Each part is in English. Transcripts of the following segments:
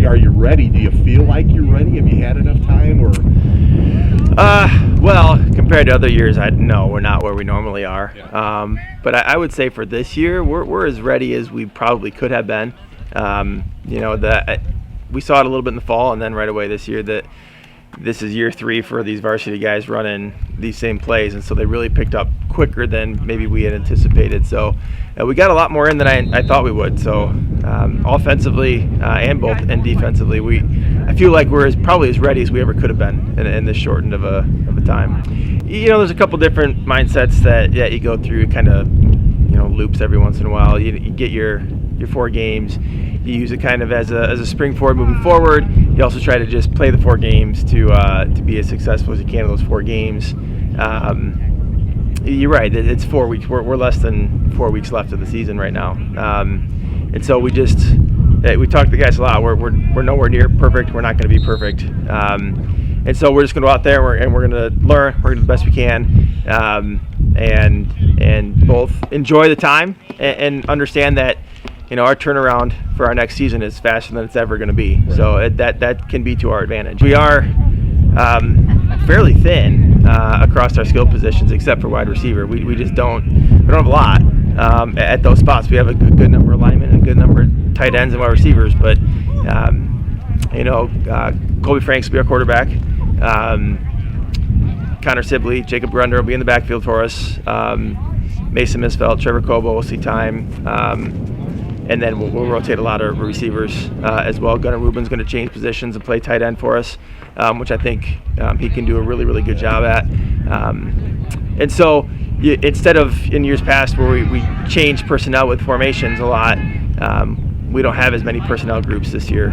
are you ready? Do you feel like you're ready? Have you had enough time? Or well, compared to other years, no, we're not where we normally are. Yeah. But I would say for this year, we're as ready as we probably could have been. We saw it a little bit in the fall, and then right away this year that this is year 3 for these varsity guys running these same plays, and so they really picked up quicker than maybe we had anticipated. So we got a lot more in than I thought we would. So offensively and defensively, I feel like we're probably as ready as we ever could have been in this shortened of a time. There's a couple different mindsets that you go through, kind of loops every once in a while. You get your 4 games. You use it kind of as a springboard moving forward. You also try to just play the 4 games to be as successful as you can in those 4 games. You're right. It's 4 weeks. We're less than 4 weeks left of the season right now, and so we talk to the guys a lot. We're nowhere near perfect. We're not going to be perfect, and so we're just going to go out there and we're going to learn. We're going to do the best we can, and both enjoy the time and understand that our turnaround for our next season is faster than it's ever going to be. Right. So that can be to our advantage. We are fairly thin across our skill positions, except for wide receiver. We just don't have a lot at those spots. We have a good number of linemen and a good number of tight ends and wide receivers, but Colby Franks will be our quarterback. Connor Sibley, Jacob Grunder will be in the backfield for us. Mason Misfeld, Trevor Cobo will see time. And then we'll rotate a lot of receivers as well. Gunnar Rubin's going to change positions and play tight end for us, which I think he can do a really, really good job at. And so instead of in years past where we change personnel with formations a lot, we don't have as many personnel groups this year.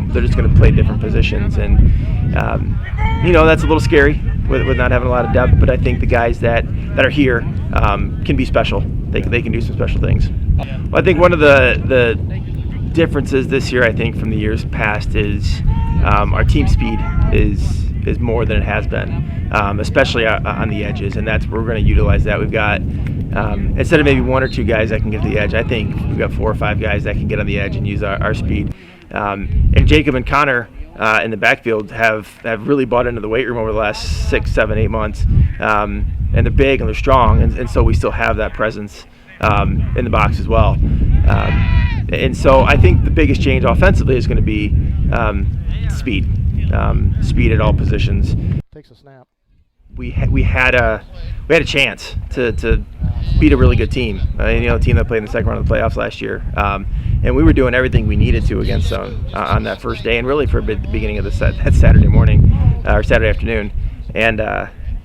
They're just going to play different positions. And, that's a little scary with not having a lot of depth, but I think the guys that are here can be special. They can do some special things. Well, I think one of the differences this year, I think, from the years past is our team speed is more than it has been, especially on the edges, and that's where we're going to utilize that. We've got instead of maybe 1 or 2 guys that can get to the edge, I think we've got 4 or 5 guys that can get on the edge and use our speed. And Jacob and Connor in the backfield have really bought into the weight room over the last 6, 7, 8 months, and they're big and they're strong, and so we still have that presence in the box as well. And so I think the biggest change offensively is going to be speed. Speed at all positions. Takes a snap. We had a chance to beat a really good team. A team that played in the second round of the playoffs last year. And we were doing everything we needed to against them on that first day, and really for the beginning of that Saturday morning or Saturday afternoon. And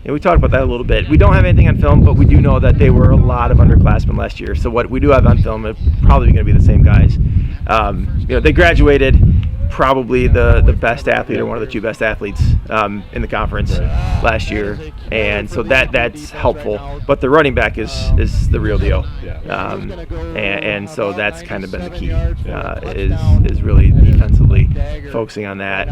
we talked about that a little bit. We don't have anything on film, but we do know that they were a lot of underclassmen last year. So what we do have on film is probably going to be the same guys. They graduated probably the best athlete or one of the 2 best athletes in the conference last year, and so that's helpful. But the running back is the real deal, and so that's kind of been the key is really defensively focusing on that,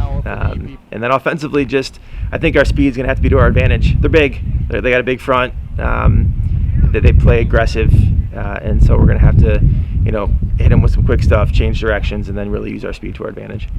and then offensively, just I think our speed is going to have to be to our advantage. They're big, they got a big front, they play aggressive, and so we're going to have to hit them with some quick stuff, change directions, and then really use our speed to our advantage.